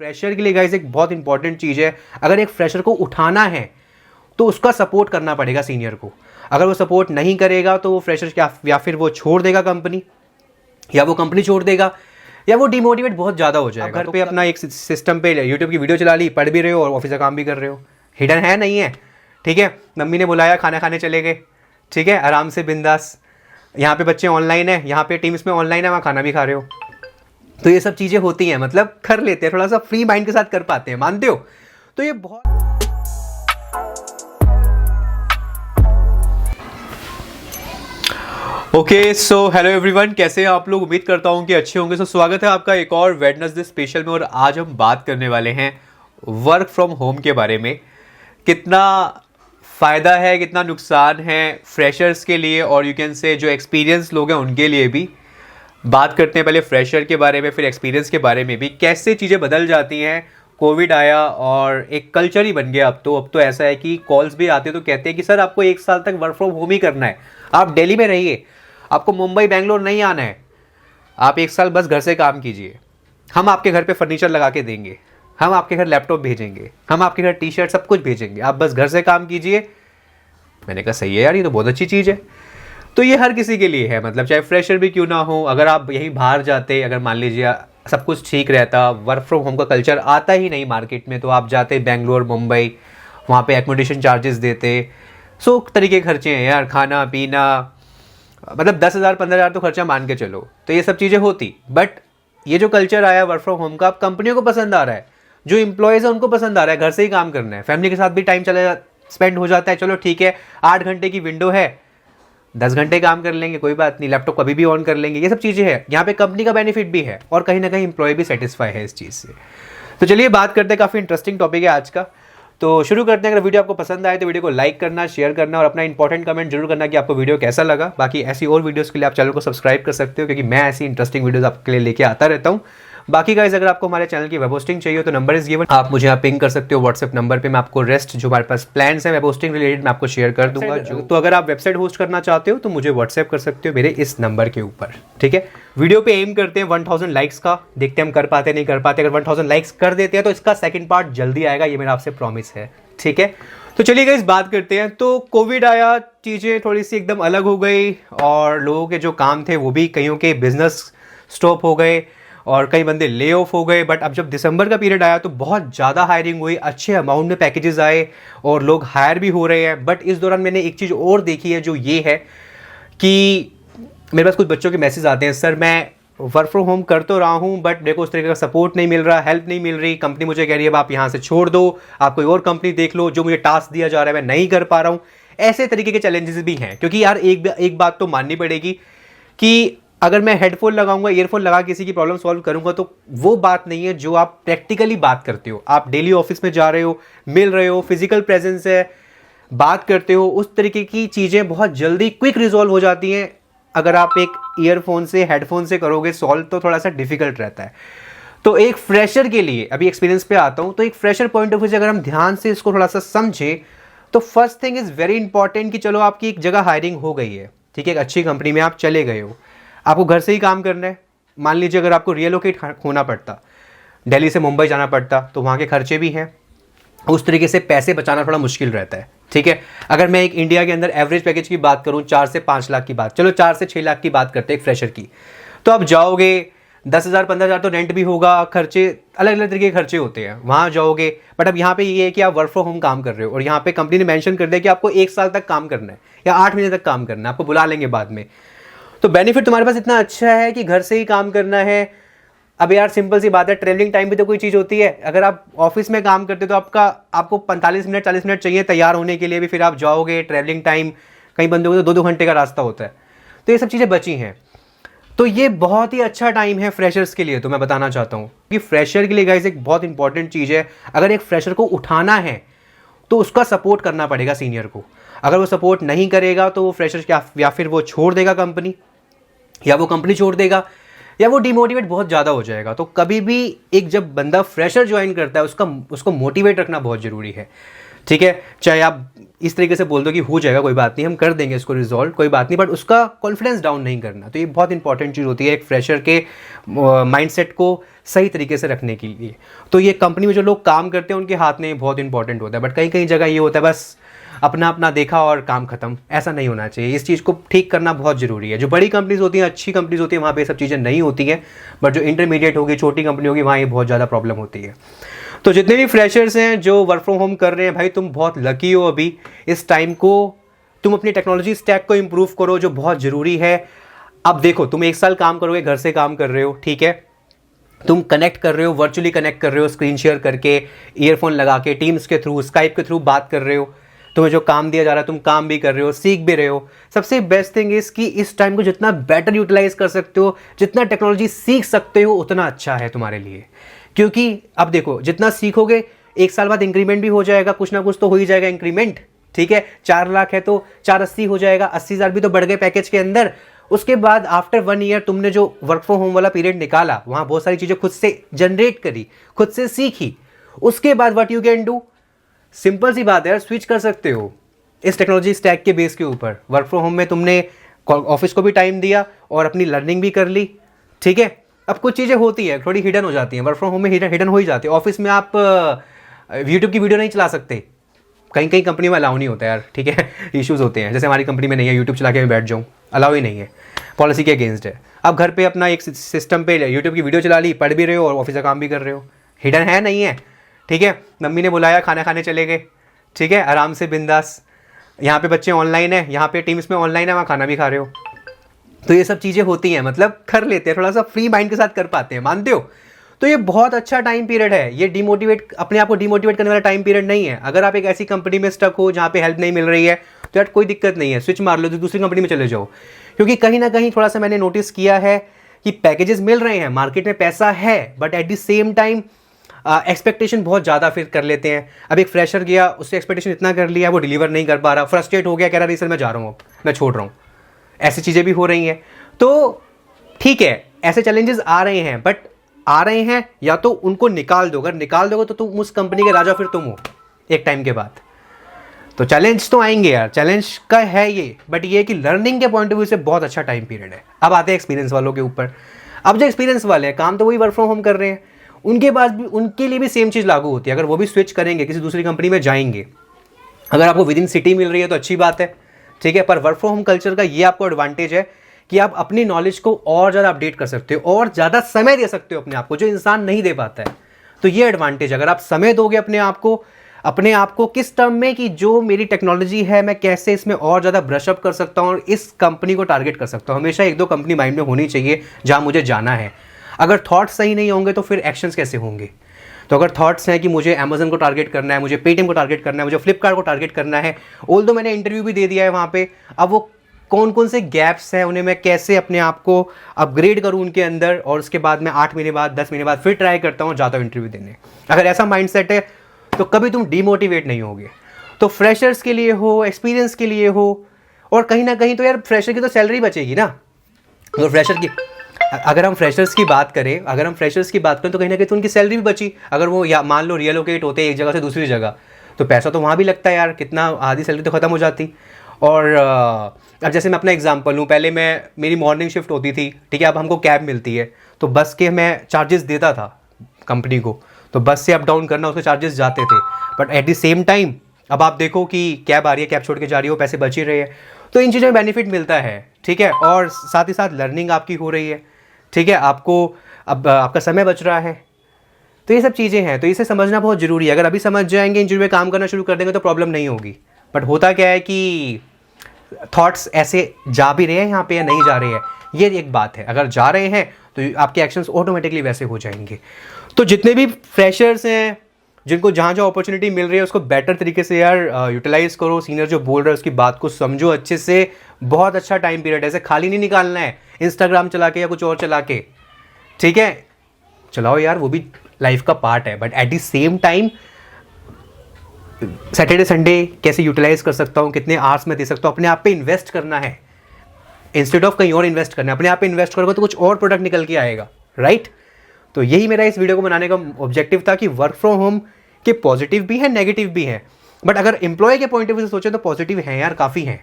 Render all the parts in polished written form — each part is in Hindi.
फ्रेशर के लिए गाइस एक बहुत इंपॉर्टेंट चीज़ है, अगर एक फ्रेशर को उठाना है तो उसका सपोर्ट करना पड़ेगा सीनियर को। अगर वो सपोर्ट नहीं करेगा तो वो फ्रेशर या फिर वो छोड़ देगा कंपनी, या वो कंपनी छोड़ देगा, या वो डिमोटिवेट बहुत ज़्यादा हो जाएगा। घर पे अपना एक सिस्टम पे यूट्यूब की वीडियो चला ली, पढ़ भी रहे हो और ऑफिस का काम भी कर रहे हो, हिडन है नहीं है, ठीक है। मम्मी ने बुलाया, खाना खाने चले गए, ठीक है, आराम से बिंदास। यहाँ पे बच्चे ऑनलाइन है, यहाँ पे टीम्स में ऑनलाइन है, वहाँ खाना भी खा रहे हो। तो ये सब चीज़ें होती हैं, मतलब कर लेते हैं, थोड़ा सा फ्री माइंड के साथ कर पाते हैं, मानते हो। तो ये बहुत ओके। सो हेलो एवरीवन, कैसे हैं आप लोग? उम्मीद करता हूँ कि अच्छे होंगे। स्वागत है आपका एक और वेडनेसडे स्पेशल में। और आज हम बात करने वाले हैं वर्क फ्रॉम होम के बारे में। कितना फ़ायदा है, कितना नुकसान है फ्रेशर्स के लिए, और यू कैन से जो एक्सपीरियंस लोग हैं उनके लिए भी। बात करते हैं पहले फ्रेशर के बारे में, फिर एक्सपीरियंस के बारे में भी, कैसे चीज़ें बदल जाती हैं। कोविड आया और एक कल्चर ही बन गया अब तो ऐसा है कि कॉल्स भी आते तो कहते हैं कि सर आपको 1 साल तक वर्क फ्रॉम होम ही करना है, आप दिल्ली में रहिए, आपको मुंबई बेंगलोर नहीं आना है, आप 1 साल बस घर से काम कीजिए, हम आपके घर पे फर्नीचर लगा के देंगे, हम आपके घर लैपटॉप भेजेंगे, हम आपके घर टी शर्ट सब कुछ भेजेंगे, आप बस घर से काम कीजिए। मैंने कहा सही है यार, ये तो बहुत अच्छी चीज़ है। तो ये हर किसी के लिए है, मतलब चाहे फ्रेशर भी क्यों ना हो। अगर आप यहीं बाहर जाते, अगर मान लीजिए सब कुछ ठीक रहता, वर्क फ्रॉम होम का कल्चर आता ही नहीं मार्केट में, तो आप जाते बेंगलोर मुंबई, वहाँ पे एकोमोडेशन चार्जेस देते, सो तरीके के खर्चे हैं यार, खाना पीना, मतलब 10,000 15,000 तो खर्चा मान के चलो, तो ये सब चीज़ें होती। बट ये जो कल्चर आया वर्क फ्रॉम होम का, अब कंपनियों को पसंद आ रहा है, जो एम्प्लॉयज़ है उनको पसंद आ रहा है, घर से ही काम करना है, फैमिली के साथ भी टाइम स्पेंड हो जाता है। चलो ठीक है, 8 घंटे की विंडो है, 10 घंटे काम कर लेंगे, कोई बात नहीं, लैपटॉप कभी भी ऑन कर लेंगे, ये सब चीज़ें हैं। यहाँ पे कंपनी का बेनिफिट भी है और कहीं ना कहीं एम्प्लॉय भी सेटिस्फाई है इस चीज़ से। तो चलिए बात करते हैं, काफ़ी इंटरेस्टिंग टॉपिक है आज का, तो शुरू करते हैं। अगर वीडियो आपको पसंद आए तो वीडियो को लाइक करना, शेयर करना और अपना इंपॉर्टेंट कमेंट जरूर करना कि आपको वीडियो कैसा लगा। बाकी ऐसी और वीडियोस के लिए आप चैनल को सब्सक्राइब कर सकते हो, क्योंकि मैं ऐसी इंटरेस्टिंग वीडियोस आपके लिए लेके आता रहता हूँ। बाकी गाइस, अगर आपको हमारे चैनल की वेब होस्टिंग चाहिए तो नंबर इज गिवन, आप मुझे यहाँ पिंग कर सकते हो व्हाट्सएप नंबर पे। मैं आपको रेस्ट जो हमारे पास प्लान्स हैं वेब होस्टिंग रिलेटेड मैं आपको शेयर कर दूंगा। तो अगर आप वेबसाइट होस्ट करना चाहते हो तो मुझे व्हाट्सएप कर सकते हो मेरे इस नंबर के ऊपर, ठीक है। वीडियो पे एम करते हैं 1000 लाइक्स का, देखते हैं हम कर पाते नहीं कर पाते। अगर 1000 लाइक्स कर देते हैं तो इसका सेकंड पार्ट जल्दी आएगा, ये मेरा आपसे प्रॉमिस है, ठीक है। तो चलिए गाइस बात करते हैं। तो कोविड आया, चीज़ें थोड़ी सी एकदम अलग हो गई और लोगों के जो काम थे वो भी, कईयों के बिजनेस स्टॉप हो गए और कई बंदे ले ऑफ हो गए। बट अब जब दिसंबर का पीरियड आया तो बहुत ज़्यादा हायरिंग हुई, अच्छे अमाउंट में पैकेजेस आए और लोग हायर भी हो रहे हैं। बट इस दौरान मैंने एक चीज़ और देखी है, जो ये है कि मेरे पास कुछ बच्चों के मैसेज आते हैं, सर मैं वर्क फ्रॉम होम कर तो रहा हूँ बट मेरे को उस तरीके का सपोर्ट नहीं मिल रहा, हेल्प नहीं मिल रही, कंपनी मुझे कह रही है अब आप यहाँ से छोड़ दो, आप कोई और कंपनी देख लो, जो मुझे टास्क दिया जा रहा है मैं नहीं कर पा रहा हूँ। ऐसे तरीके के चैलेंजेस भी हैं, क्योंकि यार एक बात तो माननी पड़ेगी कि अगर मैं हेडफोन लगाऊंगा, ईयरफोन लगा किसी की प्रॉब्लम सॉल्व करूंगा तो वो बात नहीं है जो आप प्रैक्टिकली बात करते हो। आप डेली ऑफिस में जा रहे हो, मिल रहे हो, फिजिकल प्रेजेंस है, बात करते हो, उस तरीके की चीज़ें बहुत जल्दी क्विक रिजॉल्व हो जाती हैं। अगर आप एक ईयरफोन से, हेडफोन से करोगे सॉल्व तो थोड़ा सा डिफिकल्ट रहता है। तो एक फ्रेशर के लिए, अभी एक्सपीरियंस पे आता हूँ, तो एक फ्रेशर पॉइंट ऑफ व्यू से अगर हम ध्यान से इसको थोड़ा सा समझे तो first thing is very important कि चलो आपकी एक जगह हायरिंग हो गई है, ठीक है, एक अच्छी कंपनी में आप चले गए हो, आपको घर से ही काम करना है। मान लीजिए अगर आपको रिलोकेट होना पड़ता, दिल्ली से मुंबई जाना पड़ता, तो वहाँ के खर्चे भी हैं, उस तरीके से पैसे बचाना थोड़ा मुश्किल रहता है, ठीक है। अगर मैं एक इंडिया के अंदर एवरेज पैकेज की बात करूँ, 4 से 5 लाख की बात, चलो 4 से 6 लाख की बात करते हैं एक फ्रेशर की, तो आप जाओगे 10,000 15,000 तो रेंट भी होगा, खर्चे अलग अलग तरीके के खर्चे होते हैं, वहाँ जाओगे। बट अब यहाँ पे ये है कि आप वर्क फ्रॉम होम काम कर रहे हो और यहाँ पे कंपनी ने मेंशन कर दिया कि आपको 1 साल तक काम करना है या 8 महीने तक काम करना है, आपको बुला लेंगे बाद में। तो बेनिफिट तुम्हारे पास इतना अच्छा है कि घर से ही काम करना है। अब यार सिंपल सी बात है, ट्रैवलिंग टाइम भी तो कोई चीज़ होती है। अगर आप ऑफिस में काम करते हो तो आपको 45 मिनट 40 मिनट चाहिए तैयार होने के लिए भी, फिर आप जाओगे, ट्रैवलिंग टाइम कई बंदों को तो 2-2 घंटे का रास्ता होता है। तो ये सब चीज़ें बची हैं, तो ये बहुत ही अच्छा टाइम है फ्रेशर्स के लिए। तो मैं बताना चाहता हूँ कि फ्रेशर के लिए गाइस एक बहुत इंपॉर्टेंट चीज़ है, अगर एक फ्रेशर को उठाना है तो उसका सपोर्ट करना पड़ेगा सीनियर को। अगर वो सपोर्ट नहीं करेगा तो वो फ्रेशर या फिर वो छोड़ देगा कंपनी, या वो कंपनी छोड़ देगा, या वो डिमोटिवेट बहुत ज़्यादा हो जाएगा। तो कभी भी एक जब बंदा फ्रेशर ज्वाइन करता है उसको मोटिवेट रखना बहुत ज़रूरी है, ठीक है, चाहे आप इस तरीके से बोल दो कि हो जाएगा, कोई बात नहीं, हम कर देंगे इसको रिजॉल्व, कोई बात नहीं, बट उसका कॉन्फिडेंस डाउन नहीं करना। तो ये बहुत इंपॉर्टेंट चीज़ होती है एक फ्रेशर के माइंडसेट को सही तरीके से रखने के लिए। तो ये कंपनी में जो लोग काम करते हैं उनके हाथ में ये बहुत इंपॉर्टेंट होता है। बट कहीं कहीं जगह ये होता है बस अपना अपना देखा और काम खत्म, ऐसा नहीं होना चाहिए। इस चीज़ को ठीक करना बहुत ज़रूरी है। जो बड़ी कंपनीज होती हैं, अच्छी कंपनीज होती हैं, वहाँ पे ये सब चीज़ें नहीं होती हैं, बट जो इंटरमीडिएट होगी, छोटी कंपनी होगी, वहाँ ये बहुत ज़्यादा प्रॉब्लम होती है। तो जितने भी फ्रेशर्स हैं जो वर्क फ्रॉम होम कर रहे हैं, भाई तुम बहुत लकी हो। अभी इस टाइम को तुम अपनी टेक्नोलॉजी स्टैक को इम्प्रूव करो, जो बहुत ज़रूरी है। अब देखो, तुम 1 साल काम करोगे, घर से काम कर रहे हो, ठीक है, तुम कनेक्ट कर रहे हो, वर्चुअली कनेक्ट कर रहे हो, स्क्रीन शेयर करके, ईयरफोन लगा के, टीम्स के थ्रू, स्काइप के थ्रू बात कर रहे हो, तुम्हें जो काम दिया जा रहा है तुम काम भी कर रहे हो, सीख भी रहे हो। सबसे बेस्ट थिंग इज कि इस टाइम को जितना बेटर यूटिलाइज कर सकते हो, जितना टेक्नोलॉजी सीख सकते हो, उतना अच्छा है तुम्हारे लिए। क्योंकि अब देखो, जितना सीखोगे 1 साल बाद इंक्रीमेंट भी हो जाएगा, कुछ ना कुछ तो हो ही जाएगा इंक्रीमेंट, ठीक है। 4 लाख है तो 480 हो जाएगा, 80,000 भी तो बढ़ गए पैकेज के अंदर। उसके बाद आफ्टर 1 ईयर तुमने जो वर्क फ्रॉम होम वाला पीरियड निकाला, वहां बहुत सारी चीजें खुद से जनरेट करी, खुद से सीखी। उसके बाद what you can do, simple सी बात है यार, स्विच कर सकते हो इस टेक्नोलॉजी स्टैक के बेस के ऊपर। वर्क फ्रॉम होम में तुमने ऑफिस को भी टाइम दिया और अपनी लर्निंग भी कर ली, ठीक है। अब कुछ चीज़ें होती है थोड़ी हिडन हो जाती हैं, वर्क फ्रॉम होम में हिडन हो ही जाती है। ऑफिस में आप यूट्यूब की वीडियो नहीं चला सकते, कहीं कहीं कंपनी में अलाउ नहीं होता यार, ठीक है, इश्यूज़ होते हैं। जैसे हमारी कंपनी में नहीं है, यूट्यूब चला के मैं बैठ जाऊँ, अलाउ ही नहीं है, पॉलिसी के अगेंस्ट है। आप घर पे अपना एक सिस्टम पे यूट्यूब की वीडियो चला ली, पढ़ भी रहे हो और ऑफिस का काम भी कर रहे हो, हिडन है नहीं है, ठीक है। मम्मी ने बुलाया, खाना खाने चले गए, ठीक है, आराम से बिंदास। यहाँ पे बच्चे ऑनलाइन है, यहाँ पे टीम्स में ऑनलाइन है, वहाँ खाना भी खा रहे हो। तो ये सब चीज़ें होती हैं, मतलब कर लेते हैं, थोड़ा सा फ्री माइंड के साथ कर पाते हैं, मानते हो। तो ये बहुत अच्छा टाइम पीरियड है, ये डिमोटिवेट, अपने आप को डिमोटिवेट करने वाला टाइम पीरियड नहीं है। अगर आप एक ऐसी कंपनी में स्टक हो जहाँ पे हेल्प नहीं मिल रही है, तो यार कोई दिक्कत नहीं है, स्विच मार लो, तो दूसरी कंपनी में चले जाओ। क्योंकि कहीं ना कहीं थोड़ा सा मैंने नोटिस किया है कि पैकेजेस मिल रहे हैं, मार्केट में पैसा है, but at the same time expectation बहुत ज़्यादा फिर कर लेते हैं। अब एक फ्रेशर गया, उससे एक्सपेक्टेशन इतना कर लिया, वो डिलीवर नहीं कर पा रहा, फ्रस्ट्रेट हो गया, कह रहा नहीं सर मैं जा रहा हूँ, अब मैं छोड़ रहा हूँ। ऐसी चीज़ें भी हो रही हैं। तो ठीक है, ऐसे चैलेंजेस आ रहे हैं, बट आ रहे हैं, या तो उनको निकाल दो। अगर निकाल दोगे तो तुम उस कंपनी के राजा फिर तुम हो एक टाइम के बाद। तो चैलेंज तो आएंगे यार, चैलेंज का है ये, बट ये कि लर्निंग के पॉइंट ऑफ व्यू से बहुत अच्छा टाइम पीरियड है। अब आते हैं एक्सपीरियंस वालों के ऊपर। अब जो एक्सपीरियंस वाले हैं, काम तो वही वर्क फ्रॉम होम कर रहे हैं, उनके पास भी, उनके लिए भी सेम चीज़ लागू होती है। अगर वो भी स्विच करेंगे, किसी दूसरी कंपनी में जाएंगे, अगर आपको विद इन सिटी मिल रही है तो अच्छी बात है, ठीक है। पर वर्क फ्रॉम होम कल्चर का ये आपको एडवांटेज है कि आप अपनी नॉलेज को और ज़्यादा अपडेट कर सकते हो और ज़्यादा समय दे सकते हो अपने आप को, जो इंसान नहीं दे पाता है। तो ये एडवांटेज, अगर आप समय दोगे अपने आप को किस टर्म में, कि जो मेरी टेक्नोलॉजी है मैं कैसे इसमें और ज़्यादा ब्रशअप कर सकता हूँ और इस कंपनी को टारगेट कर सकता हूँ। हमेशा 1-2 कंपनी माइंड में होनी चाहिए जहाँ मुझे जाना है। अगर थॉट्स सही नहीं होंगे तो फिर एक्शंस कैसे होंगे। तो अगर थॉट्स हैं कि मुझे अमेजन को टारगेट करना है, मुझे पेटीएम को टारगेट करना है, मुझे फ्लिपकार्ट को टारगेट करना है, ऑल्दो मैंने इंटरव्यू भी दे दिया है वहाँ पे, अब वो कौन कौन से गैप्स हैं, उन्हें मैं कैसे अपने आप को अपग्रेड करूँ उनके अंदर, और उसके बाद मैं 8 महीने बाद, 10 महीने बाद फिर ट्राई करता हूँ, जाता हूँ इंटरव्यू देने। अगर ऐसा माइंडसेट है तो कभी तुम डिमोटिवेट नहीं होगे। तो फ्रेशर्स के लिए हो, एक्सपीरियंस के लिए हो, और कहीं ना कहीं तो यार फ्रेशर की तो सैलरी बचेगी ना। तो फ्रेशर की, अगर हम फ्रेशर्स की बात करें तो कहीं ना कहीं तो उनकी सैलरी भी बची। अगर वो या मान लो रियलोकेट होते एक जगह से दूसरी जगह, तो पैसा तो वहाँ भी लगता है यार, कितना, आधी सैलरी तो ख़त्म हो जाती। और अब जैसे मैं अपना एग्जांपल लूँ, पहले मेरी मॉर्निंग शिफ्ट होती थी, ठीक है, अब हमको कैब मिलती है, तो बस के मैं चार्जेस देता था कंपनी को, तो बस से अप डाउन करना उसके चार्जेस जाते थे। But at the same time अब आप देखो कि कैब आ रही है, कैब छोड़ के जा रही है, वो पैसे बच ही रहे हैं। तो इन चीज़ों में बेनिफिट मिलता है, ठीक है। और साथ ही साथ लर्निंग आपकी हो रही है, ठीक है, आपको अब आपका समय बच रहा है। तो ये सब चीज़ें हैं, तो इसे समझना बहुत ज़रूरी है। अगर अभी समझ जाएंगे, इन चीज़ों में काम करना शुरू कर देंगे तो प्रॉब्लम नहीं होगी। बट होता क्या है कि थॉट्स ऐसे जा भी रहे हैं यहाँ पे या नहीं जा रहे हैं, ये एक बात है। अगर जा रहे हैं तो आपके एक्शंस ऑटोमेटिकली वैसे हो जाएंगे। तो जितने भी फ्रेशर्स हैं, जिनको जहाँ जहाँ अपॉर्चुनिटी मिल रही है, उसको बेटर तरीके से यार यूटिलाइज करो। सीनियर जो बोल रहा है उसकी बात को समझो अच्छे से। बहुत अच्छा टाइम पीरियड है, ऐसे खाली नहीं निकालना है इंस्टाग्राम चला के या कुछ और चला के, ठीक है। चलाओ यार, वो भी लाइफ का पार्ट है, but at the same time Saturday Sunday कैसे यूटिलाइज कर सकता हूँ, कितने आवर्स में दे सकता हूँ, अपने आप पे इन्वेस्ट करना है इंस्टेड ऑफ कहीं और इन्वेस्ट करना है। अपने आप पे इन्वेस्ट करोगे तो कुछ और प्रोडक्ट निकल के आएगा, राइट। तो यही मेरा इस वीडियो को बनाने का ऑब्जेक्टिव था कि वर्क फ्रॉम होम के पॉजिटिव भी हैं, नेगेटिव भी हैं। बट अगर एम्प्लॉय के पॉइंट ऑफ व्यू से सोचें तो पॉजिटिव हैं यार, काफ़ी हैं।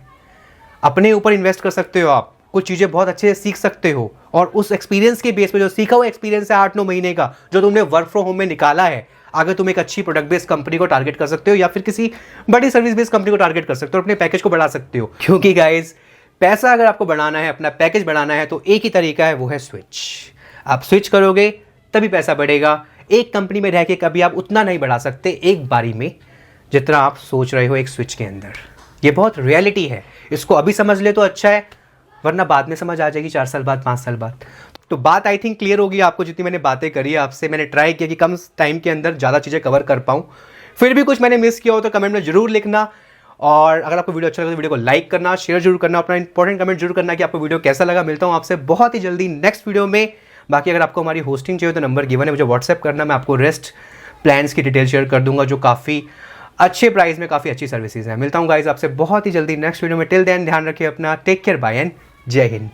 अपने ऊपर इन्वेस्ट कर सकते हो आप, कुछ चीज़ें बहुत अच्छे से सीख सकते हो, और उस एक्सपीरियंस के बेस पे जो सीखा हुआ एक्सपीरियंस है 8-9 महीने का जो तुमने वर्क फ्रॉम होम में निकाला है, आगे तुम एक अच्छी प्रोडक्ट बेस्ड कंपनी को टारगेट कर सकते हो या फिर किसी बड़ी सर्विस बेस्ड कंपनी को टारगेट कर सकते हो, अपने पैकेज को बढ़ा सकते हो। क्योंकि गाइज पैसा अगर आपको बढ़ाना है, अपना पैकेज बढ़ाना है, तो एक ही तरीका है, वो है स्विच। आप स्विच करोगे तभी पैसा बढ़ेगा। एक कंपनी में रह के कभी आप उतना नहीं बढ़ा सकते एक बारी में जितना आप सोच रहे हो एक स्विच के अंदर। ये बहुत रियलिटी है, इसको अभी समझ ले तो अच्छा है, वरना बाद में समझ आ जाएगी 4 साल बाद, 5 साल बाद। तो बात आई थिंक क्लियर होगी आपको, जितनी मैंने बातें करी है आपसे। मैंने ट्राई किया कि कम टाइम के अंदर ज़्यादा चीज़ें कवर कर पाऊँ। फिर भी कुछ मैंने मिस किया हो तो कमेंट में जरूर लिखना, और अगर आपको वीडियो अच्छा लगा तो वीडियो को लाइक करना, शेयर जरूर करना, अपना इंपॉर्टेंट कमेंट जरूर करना कि आपको वीडियो कैसा लगा। मिलता हूँ आपसे बहुत ही जल्दी नेक्स्ट वीडियो में। बाकी अगर आपको हमारी होस्टिंग चाहिए तो नंबर गिवन है, मुझे व्हाट्सएप करना, मैं आपको रेस्ट प्लान्स की डिटेल शेयर कर दूंगा जो काफ़ी अच्छे प्राइस में काफ़ी अच्छी सर्विसेज है। मिलता हूँ गाइज आपसे बहुत ही जल्दी नेक्स्ट वीडियो में। टिल देन ध्यान रखिए अपना, टेक केयर, बाय एंड जय हिंद।